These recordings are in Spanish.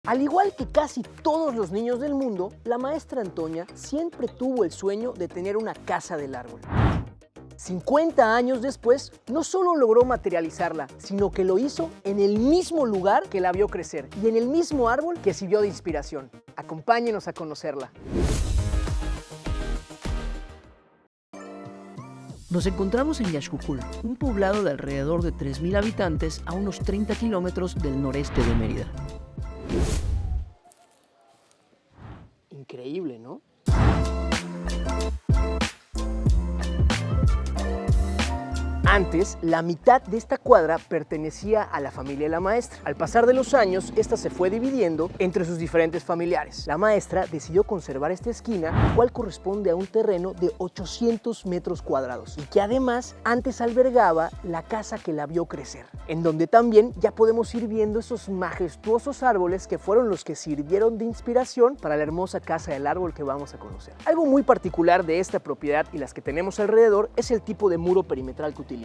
Al igual que casi todos los niños del mundo, la maestra Antonia siempre tuvo el sueño de tener una casa del árbol. 50 años después, no solo logró materializarla, sino que lo hizo en el mismo lugar que la vio crecer y en el mismo árbol que sirvió de inspiración. Acompáñenos a conocerla. Nos encontramos en Yaxcucul, un poblado de alrededor de 3,000 habitantes a unos 30 kilómetros del noreste de Mérida. Increíble, ¿no? Antes, la mitad de esta cuadra pertenecía a la familia de la maestra. Al pasar de los años, esta se fue dividiendo entre sus diferentes familiares. La maestra decidió conservar esta esquina, la cual corresponde a un terreno de 800 metros cuadrados y que además antes albergaba la casa que la vio crecer, en donde también ya podemos ir viendo esos majestuosos árboles que fueron los que sirvieron de inspiración para la hermosa casa del árbol que vamos a conocer. Algo muy particular de esta propiedad y las que tenemos alrededor es el tipo de muro perimetral que utiliza.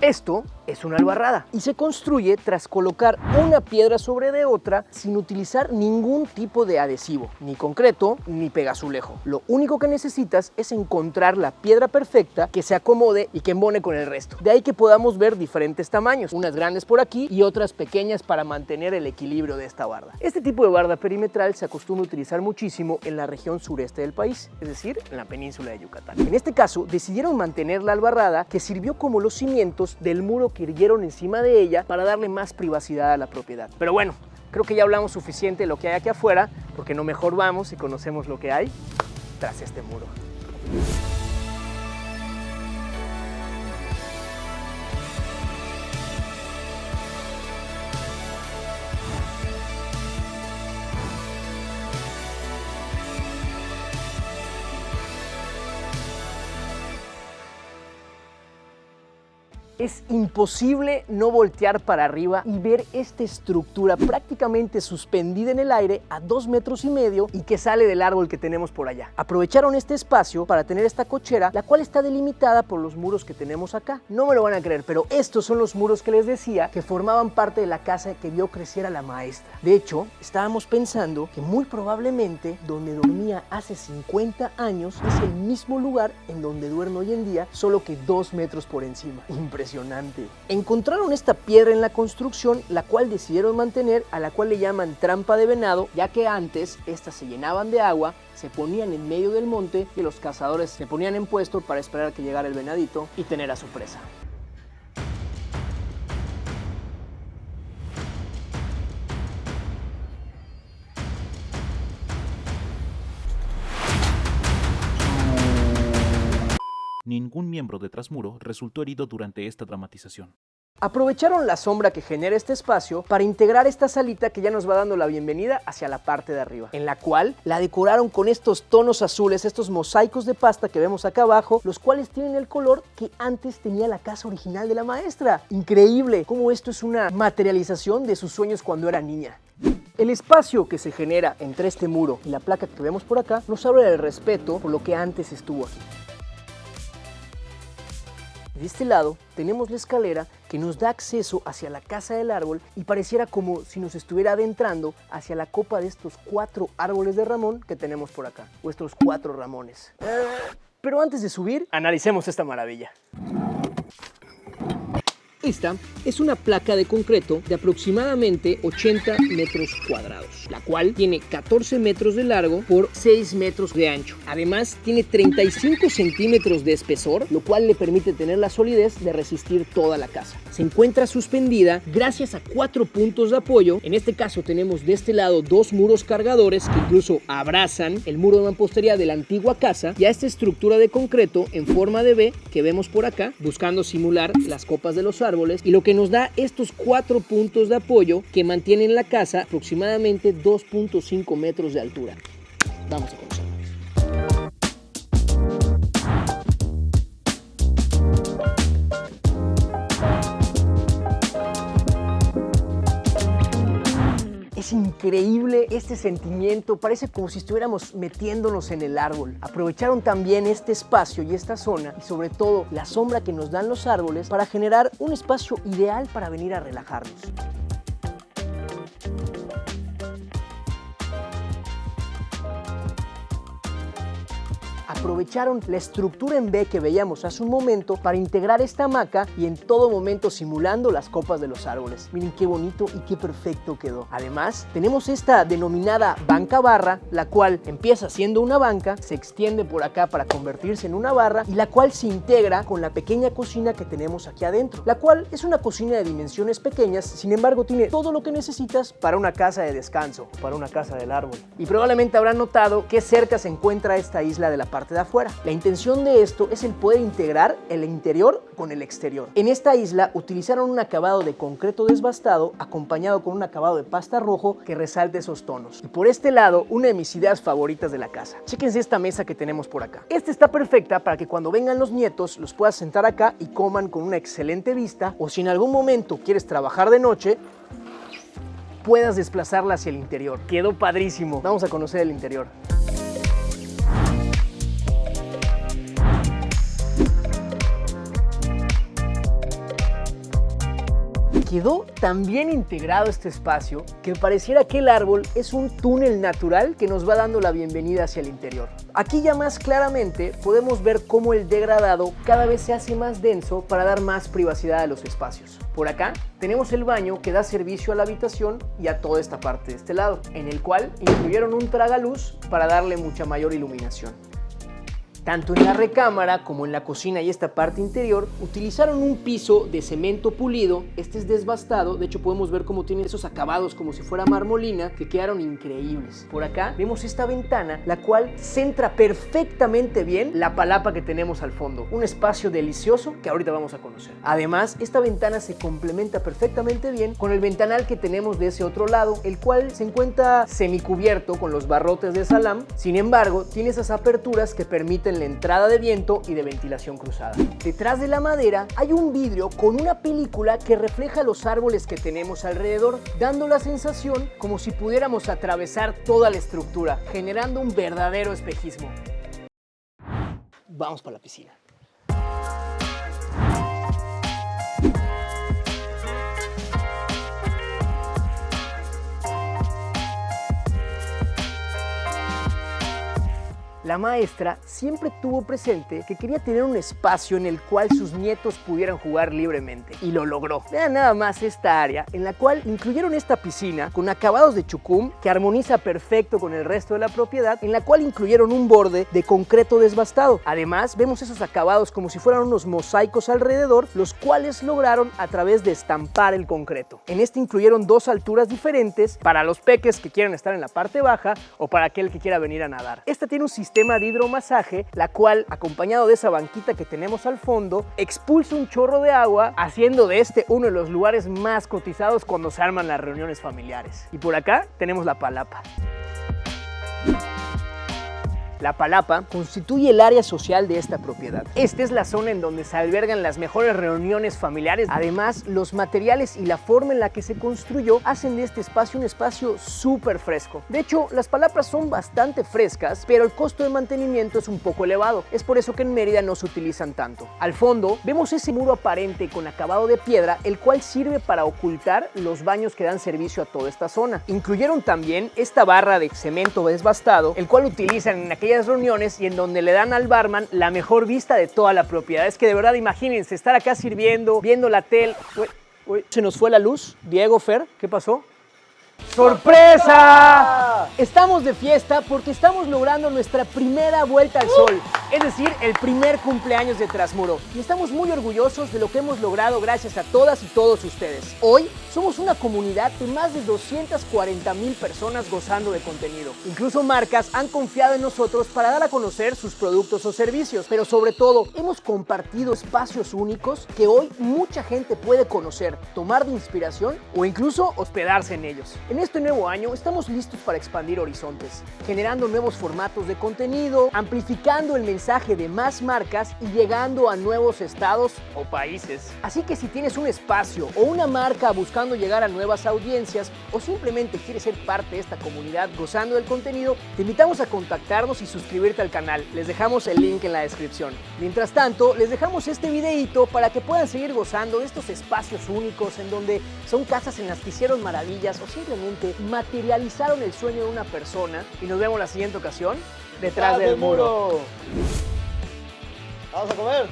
Esto es una albarrada y se construye tras colocar una piedra sobre de otra sin utilizar ningún tipo de adhesivo, ni concreto ni pegazulejo. Lo único que necesitas es encontrar la piedra perfecta que se acomode y que embone con el resto. De ahí que podamos ver diferentes tamaños, unas grandes por aquí y otras pequeñas para mantener el equilibrio de esta barda. Este tipo de barda perimetral se acostumbra a utilizar muchísimo en la región sureste del país, es decir, en la península de Yucatán. En este caso, decidieron mantener la albarrada que sirvió como los cimientos del muro que erguieron encima de ella para darle más privacidad a la propiedad. Pero bueno, creo que ya hablamos suficiente de lo que hay aquí afuera, porque no mejor vamos y conocemos lo que hay tras este muro. Es imposible no voltear para arriba y ver esta estructura prácticamente suspendida en el aire a 2,5 metros y que sale del árbol que tenemos por allá. Aprovecharon este espacio para tener esta cochera, la cual está delimitada por los muros que tenemos acá. No me lo van a creer, pero estos son los muros que les decía que formaban parte de la casa que vio crecer a la maestra. De hecho, estábamos pensando que muy probablemente donde dormía hace 50 años es el mismo lugar en donde duerme hoy en día, solo que 2 metros por encima. Impresionante. Encontraron esta piedra en la construcción, la cual decidieron mantener, a la cual le llaman trampa de venado, ya que antes estas se llenaban de agua, se ponían en medio del monte y los cazadores se ponían en puesto para esperar a que llegara el venadito y tener a su presa. Ningún miembro de Trasmuro resultó herido durante esta dramatización. Aprovecharon la sombra que genera este espacio para integrar esta salita que ya nos va dando la bienvenida hacia la parte de arriba, en la cual la decoraron con estos tonos azules, estos mosaicos de pasta que vemos acá abajo, los cuales tienen el color que antes tenía la casa original de la maestra. Increíble cómo esto es una materialización de sus sueños cuando era niña. El espacio que se genera entre este muro y la placa que vemos por acá nos habla del respeto por lo que antes estuvo aquí. De este lado tenemos la escalera que nos da acceso hacia la casa del árbol y pareciera como si nos estuviera adentrando hacia la copa de estos 4 árboles de Ramón que tenemos por acá, o estos 4 Ramones. Pero antes de subir, analicemos esta maravilla. Esta es una placa de concreto de aproximadamente 80 metros cuadrados, la cual tiene 14 metros de largo por 6 metros de ancho. Además, tiene 35 centímetros de espesor, lo cual le permite tener la solidez de resistir toda la casa. Se encuentra suspendida gracias a 4 puntos de apoyo. En este caso tenemos de este lado 2 muros cargadores que incluso abrazan el muro de mampostería de la antigua casa y a esta estructura de concreto en forma de V que vemos por acá, buscando simular las copas de los árboles, y lo que nos da estos 4 puntos de apoyo que mantienen la casa aproximadamente 2,5 metros de altura. Vamos a conocerlo. Es increíble este sentimiento, parece como si estuviéramos metiéndonos en el árbol. Aprovecharon también este espacio y esta zona y sobre todo la sombra que nos dan los árboles para generar un espacio ideal para venir a relajarnos. aprovecharon la estructura en V que veíamos hace un momento para integrar esta hamaca y en todo momento simulando las copas de los árboles. Miren qué bonito y qué perfecto quedó. Además, tenemos esta denominada banca barra, la cual empieza siendo una banca, se extiende por acá para convertirse en una barra y la cual se integra con la pequeña cocina que tenemos aquí adentro, la cual es una cocina de dimensiones pequeñas, sin embargo tiene todo lo que necesitas para una casa de descanso, para una casa del árbol. Y probablemente habrán notado que cerca se encuentra esta isla de la parte de afuera. La intención de esto es el poder integrar el interior con el exterior. En esta isla utilizaron un acabado de concreto desbastado acompañado con un acabado de pasta rojo que resalte esos tonos. Y por este lado, una de mis ideas favoritas de la casa. Chéquense esta mesa que tenemos por acá. Esta está perfecta para que cuando vengan los nietos los puedas sentar acá y coman con una excelente vista, o si en algún momento quieres trabajar de noche, puedas desplazarla hacia el interior. Quedó padrísimo. Vamos a conocer el interior. Quedó tan bien integrado este espacio que pareciera que el árbol es un túnel natural que nos va dando la bienvenida hacia el interior. Aquí ya más claramente podemos ver cómo el degradado cada vez se hace más denso para dar más privacidad a los espacios. Por acá tenemos el baño que da servicio a la habitación y a toda esta parte de este lado, en el cual incluyeron un tragaluz para darle mucha mayor iluminación. Tanto en la recámara como en la cocina y esta parte interior utilizaron un piso de cemento pulido. Este es desbastado, de hecho podemos ver cómo tiene esos acabados como si fuera marmolina que quedaron increíbles. Por acá vemos esta ventana, la cual centra perfectamente bien la palapa que tenemos al fondo. Un espacio delicioso que ahorita vamos a conocer. Además, esta ventana se complementa perfectamente bien con el ventanal que tenemos de ese otro lado, el cual se encuentra semicubierto con los barrotes de salam. Sin embargo, tiene esas aperturas que permiten la entrada de viento y de ventilación cruzada. Detrás de la madera hay un vidrio con una película que refleja los árboles que tenemos alrededor, dando la sensación como si pudiéramos atravesar toda la estructura, generando un verdadero espejismo. Vamos para la piscina. La maestra siempre tuvo presente que quería tener un espacio en el cual sus nietos pudieran jugar libremente, y lo logró. Vean nada más esta área en la cual incluyeron esta piscina con acabados de chucum que armoniza perfecto con el resto de la propiedad, en la cual incluyeron un borde de concreto desbastado. Además, vemos esos acabados como si fueran unos mosaicos alrededor, los cuales lograron a través de estampar el concreto. En este incluyeron dos alturas diferentes para los peques que quieran estar en la parte baja o para aquel que quiera venir a nadar. Esta tiene un sistema de hidromasaje, la cual, acompañado de esa banquita que tenemos al fondo, expulsa un chorro de agua, haciendo de este uno de los lugares más cotizados cuando se arman las reuniones familiares. Y por acá tenemos la palapa. La palapa constituye el área social de esta propiedad. Esta es la zona en donde se albergan las mejores reuniones familiares. Además, los materiales y la forma en la que se construyó hacen de este espacio un espacio súper fresco. De hecho, las palapas son bastante frescas, pero el costo de mantenimiento es un poco elevado. Es por eso que en Mérida no se utilizan tanto. Al fondo, vemos ese muro aparente con acabado de piedra, el cual sirve para ocultar los baños que dan servicio a toda esta zona. Incluyeron también esta barra de cemento desbastado, el cual utilizan en aquellas reuniones y en donde le dan al barman la mejor vista de toda la propiedad. Es que de verdad, imagínense estar acá sirviendo, viendo la tele. Uy, se nos fue la luz. Diego, Fer, ¿qué pasó? ¡Sorpresa! Estamos de fiesta porque estamos logrando nuestra primera vuelta al sol, es decir, el primer cumpleaños de Trasmuro. Y estamos muy orgullosos de lo que hemos logrado gracias a todas y todos ustedes. Hoy somos una comunidad de más de 240,000 personas gozando de contenido. Incluso marcas han confiado en nosotros para dar a conocer sus productos o servicios, pero sobre todo hemos compartido espacios únicos que hoy mucha gente puede conocer, tomar de inspiración o incluso hospedarse en ellos. En este nuevo año estamos listos para expandir horizontes, generando nuevos formatos de contenido, amplificando el mensaje de más marcas y llegando a nuevos estados o países. Así que si tienes un espacio o una marca buscando llegar a nuevas audiencias o simplemente quieres ser parte de esta comunidad gozando del contenido, te invitamos a contactarnos y suscribirte al canal. Les dejamos el link en la descripción. Mientras tanto, les dejamos este videito para que puedan seguir gozando de estos espacios únicos en donde son casas en las que hicieron maravillas o simplemente materializaron el sueño tamaño de una persona y nos vemos la siguiente ocasión detrás del muro. ¡Vamos a comer!